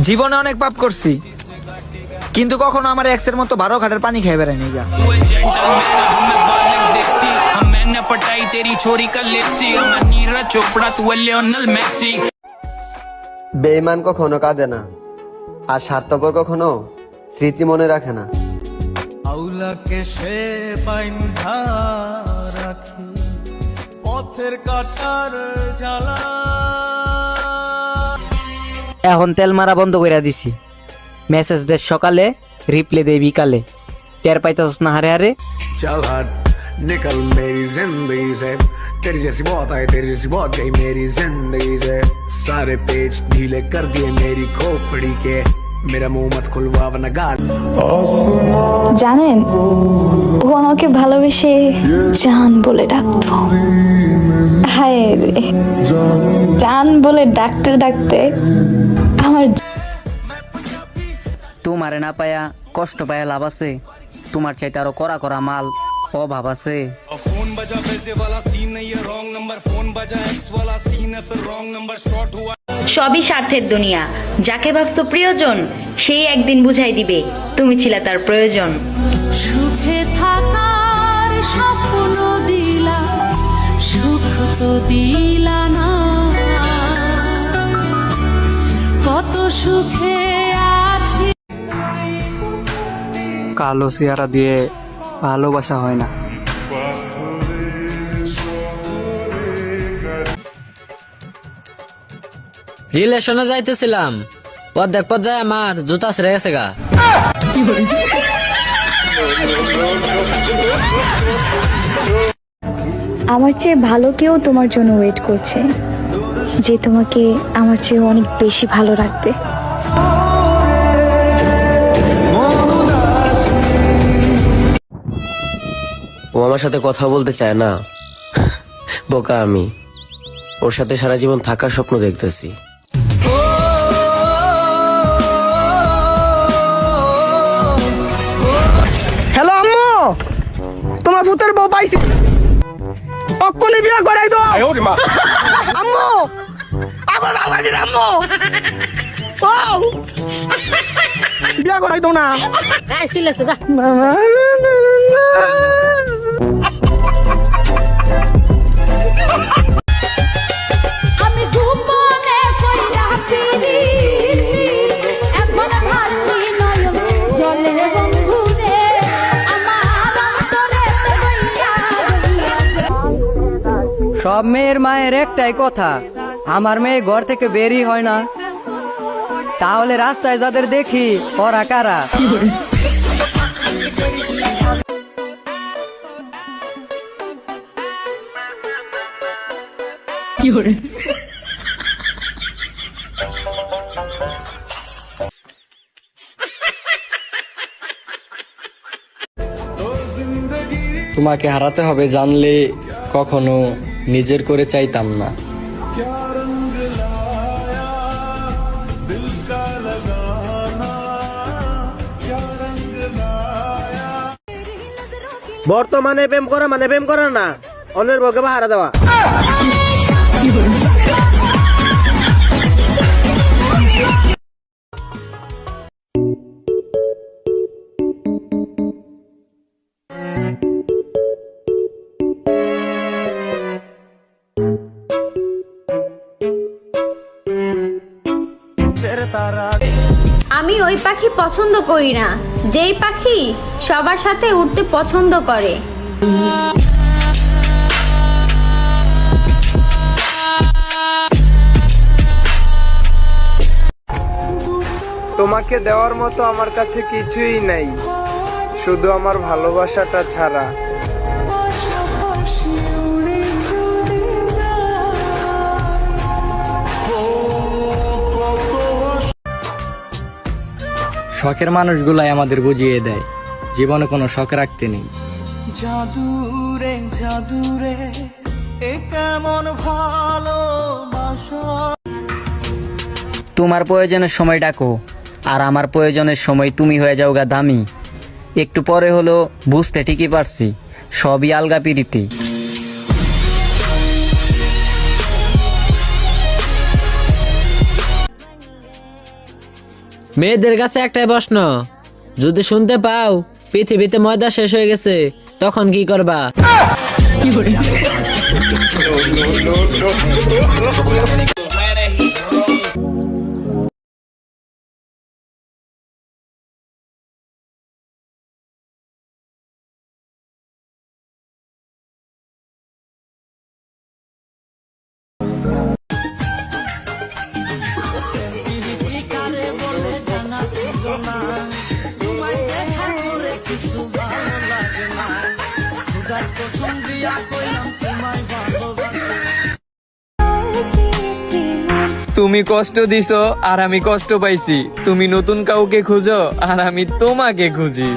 জীবনে অনেক পাপ করছি, কিন্তু কখনো আমার এক্সের মতো 12 ঘাটের পানি খেয়ে বেড়ায়নি গা। বেঈমান কখনো কাঁদে না, আর স্বার্থপর কখনো স্মৃতি মনে রাখে না। আউলাকে সে বাইন্ধা রাখি পথের কাটার জ্বালা। এখন তেল মারা বন্ধ করে দিছি, মেসেজ দে সকালে, রিপ্লে দে বিকালে, টের পাইতাস না হারে হারে। चल हट निकल मेरी जिंदगी से, तेरी जैसी बहुत आई तेरी जैसी बहुत गई मेरी जिंदगी से। सारे पेज ढीले कर दिए मेरी खोपड़ी के, मेरा मुंह मत खुलवा वरना गाल। জানেন, ও আমাকে ভালোবেসে জান বলে ডাকতো। হায় রে, জান বলে ডাকতে ডাকতে আমার তোমারে না পায়া কষ্ট পায়া লাভ আছে, তোমার চাইতে আরো করা করা মাল অভাব আছে। फोन बजा पैसे वाला सीन नहीं है रॉन्ग नंबर, फोन बजा एक्स वाला सीन है फिर रॉन्ग नंबर शॉट हुआ। সবই স্বার্থের দুনিয়া, যাকে ভাবছো প্রিয়জন সেই একদিন বুঝাই দিবে তুমি ছিলে তার প্রয়োজন। সুখে থাকার স্বপ্ন দিলা, সুখ তো দিলা না, কত সুখে আছি। কালো চেহারা দিয়ে ভালোবাসা হয় না। রিলেশনে যাইতেছিলাম, অর্ধেক পর্যায়ে আমার জুতা ছিঁড়ে গেছে গা। আমার চেয়ে ভালো কেউ তোমার জন্য ওয়েট করছে, যে তোমাকে আমার চেয়ে অনেক বেশি ভালো রাখবে। ও আমার সাথে কথা বলতে চায় না, বোকা আমি। ওর সাথে সারা জীবন থাকার স্বপ্ন দেখতেছি। হ্যালো আম্মু, তোমার পুতের বউ পাইছি, অক্ষণে বিয়া করাই দাও। আম্মু আগো লাগি আম্মু, ও বিয়া করাই দাও না। আমি গোপনে কইরা ফিরি, এখন ভাসি নয়ন জলে বন্ধু রে, আমার অন্তরে রইয়া রইয়া। সব মেয়ের মায়ের একটাই কথা, আমার মেয়ে ঘর থেকে বেরই হয় না। তাহলে রাস্তায় যাদের দেখি ওরা কারা? তোমাকে হারাতে হবে জানলে কখনো নিজের করে চাইতাম না। বর্তমানে প্রেম করা মানে প্রেম করা না, অন্যের বউকে পাহারা দেওয়া। আমি ওই পাখি পছন্দ করি না যেই পাখি সবার সাথে উঠতে পছন্দ করে। তোমাকে দেওয়ার মতো আমার কাছে কিছুই নাই, শুধু আমার ভালোবাসাটা ছাড়া। শখের মানুষগুলাই আমাদের বুঝিয়ে দেয় জীবনে কোনো শখ রাখতে নেই। জাদুরে জাদুরে এ কেমন ভালোবাসা। তোমার প্রয়োজনের সময় ডাকো, আর আমার প্রয়োজনের সময় তুমি হয়ে যাও গা দামি। একটু পরে হলো বুঝতে ঠিকই পারছি, সবই আলগা পিরিতি। মেয়েদের কাছে একটাই প্রশ্ন, যদি শুনতে পাও পৃথিবীতে ময়দা শেষ হয়ে গেছে তখন কি করবা? তুমি কষ্ট দিছো আর আমি কষ্ট পাইছি। তুমি নতুন কাউকে খুঁজো আর আমি তোমাকে খুঁজি।